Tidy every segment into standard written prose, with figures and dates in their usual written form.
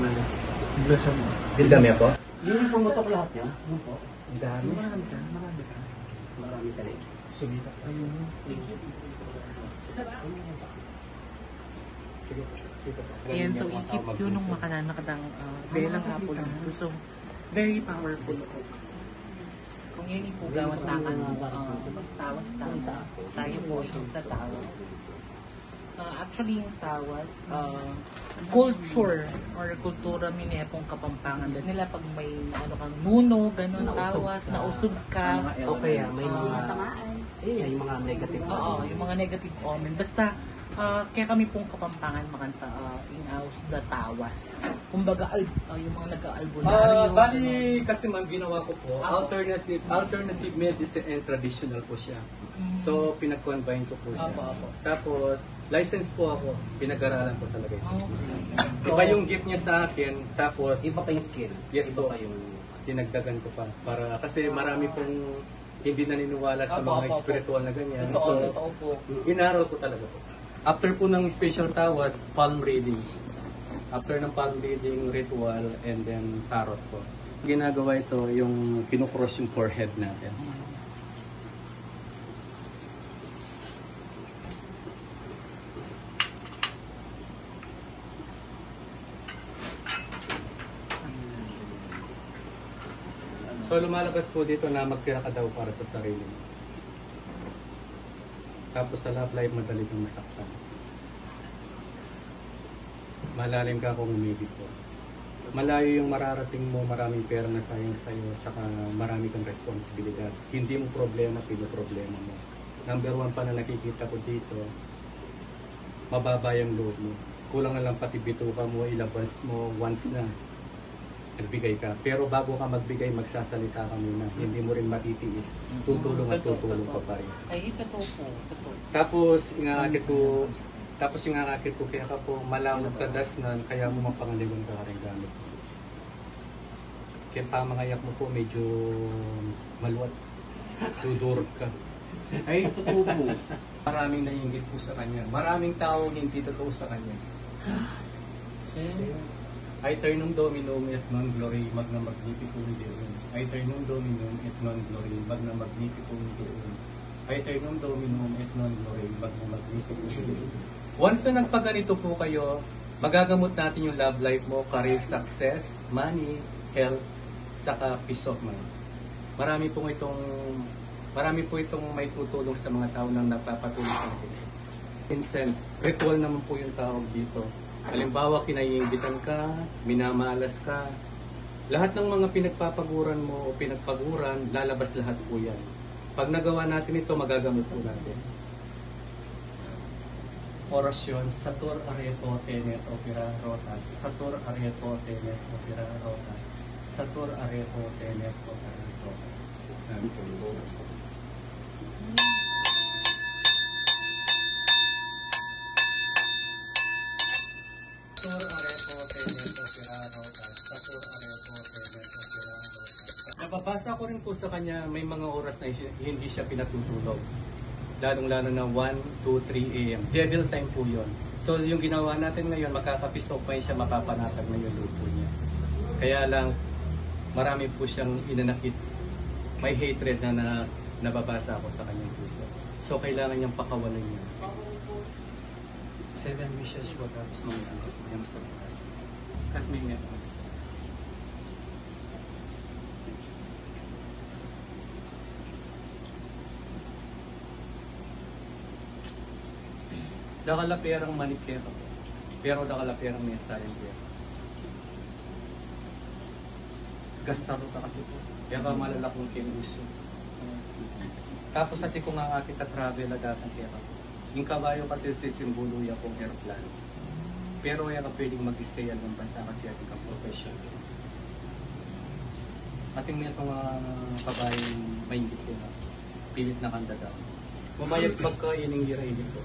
naman. Blusan mo. Dildami po? Yun yung pumutok lahat niya? Yun po. Ang dami. Marami ka. Marami sa leg. Sumita. Ayun. Ayan, so i-keep yun nung makananakadang belang apple dito. So, very powerful po. Kung yan yung pugawan-takan mo, tawas-tawas. Tayo po yung tatawas. Actually, yung tawas, culture or kultura minepong Kapampangan. Nila pag may ano kang nuno, ganun, tawas, nausog ka. O kaya may mga yung mga negative. Oo, yung mga negative omen. Basta, kaya kami pong Kapampangan makanta in-house the tawas. Kumbaga, yung mga nag-aalbularyo. Bali, kasi ma'am, ginawa ko po, alternative medicine and traditional po siya. So, pinag-combine ko po siya. Tapos, license po ako, pinag-aralan ko talaga ito. Okay. Iba yung gift niya sa akin, tapos, Iba pa yung skill. yes Iba po, pa yung... dinagdagan ko pa. Para, kasi marami pong hindi naniniwala sa mga spiritual na ganyan. Totoo po. Inaral ko talaga po. After po ng special tawas, palm reading. After ng palm reading, ritual, and then tarot po. Ginagawa ito, yung kinukross yung forehead natin. So lumalabas po dito na magtira ka daw para sa sarili mo. Tapos sa love life, madali kang masaktan. Malalim ka kung umibig po. Malayo yung mararating mo, maraming pera na sayang sa'yo, saka marami kang responsibilidad. Hindi mo problema, pinoproblema mo. Number one pa na nakikita ko dito, mababa yung load mo. Kulang na lang pati bituka mo, ilabas mo once na nagbigay ka. Pero bago ka magbigay, magsasalita ka muna. Hindi mo rin matitiis. Tutulong at tutulong ka pa rin. Ay, totoo po. Totoo. Tapos, yung angakit ko, kaya ka po malawag ka dasnan, kaya mo mapangaliwan ka rin gamit. Kaya pamangayak mo po, medyo maluwat. Dudurog ka. Ay, totoo po. Maraming naiingit po sa kanya. Maraming tao hindi totoo sa kanya. Aeternum Dominum et non glory magna magnificum Deum. Aeternum Dominum et non glory magna magnificum Deum. Aeternum Dominum et non glory magna magnificum Deum. Once na nagpaganito po kayo, magagamot natin yung love life mo, career success, money, health, saka peace of mind. Marami po itong may tutulong sa mga tao nang napapatulong sa atin. Incense, ritual naman po yung tawag dito. Halimbawa, kinaiimbitan ka, minamalas ka, lahat ng mga pinagpapaguran mo o pinagpaguran, lalabas lahat po yan. Pag nagawa natin ito, magagamot po natin. Orasyon, Satur Arepo Tenet Opera Rotas, Satur Arepo Tenet Opera Rotas, Satur Arepo Tenet Opera Rotas. Nababasa ko rin po sa kanya, may mga oras na hindi siya pinatutulog. Lalong-lalo na 1, 2, 3 a.m. Devil time po yun. So yung ginawa natin ngayon, makakapisok pa siya, mapapanatag na yung lupo niya. Kaya lang, marami po siyang inanakit. May hatred na nababasa ako sa kanyang puso. So kailangan niyang pakawalan niya. 7 wishes ko tapos mga yung sa buhay. Kat may meron. Dakalaperang manikero. Pero dakalaperang mesayang pero. Gastaro ka kasi po. Kaya ka malalakong kinuso. Tapos ati ko nga kita travel na datang pera. Yung kabayo kasi sisimbolo yung kong aeroplano. Pero yan ka pwedeng mag-stay ng bansa kasi ating kang professional. Ating may itong kabayo maingit ko na. Pilit na kanda daw. Mamayag pagka ining gira-inig ko.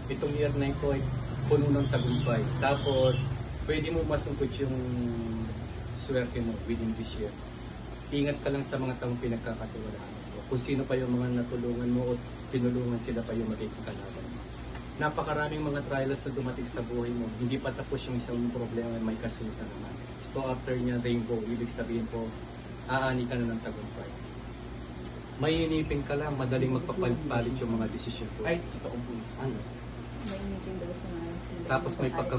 Itong year na ito ay puno ng tagumpay. Tapos, pwede mo masungkot yung swerte mo within this year. Ingat ka lang sa mga taong pinagkakatiwalaan mo. Kung sino pa yung mga natulungan mo o tinulungan sila pa yung magiging kalaban. Napakaraming mga trials na dumating sa buhay mo. Hindi pa tapos yung isang problema, may kasultan naman. So after niya rainbow, ibig sabihin po, aani ka na ng tagumpay. Mayinipin ka lang, madaling magpapalit yung mga desisyon po. Ay, totoo po. Ano? Tapos may pagka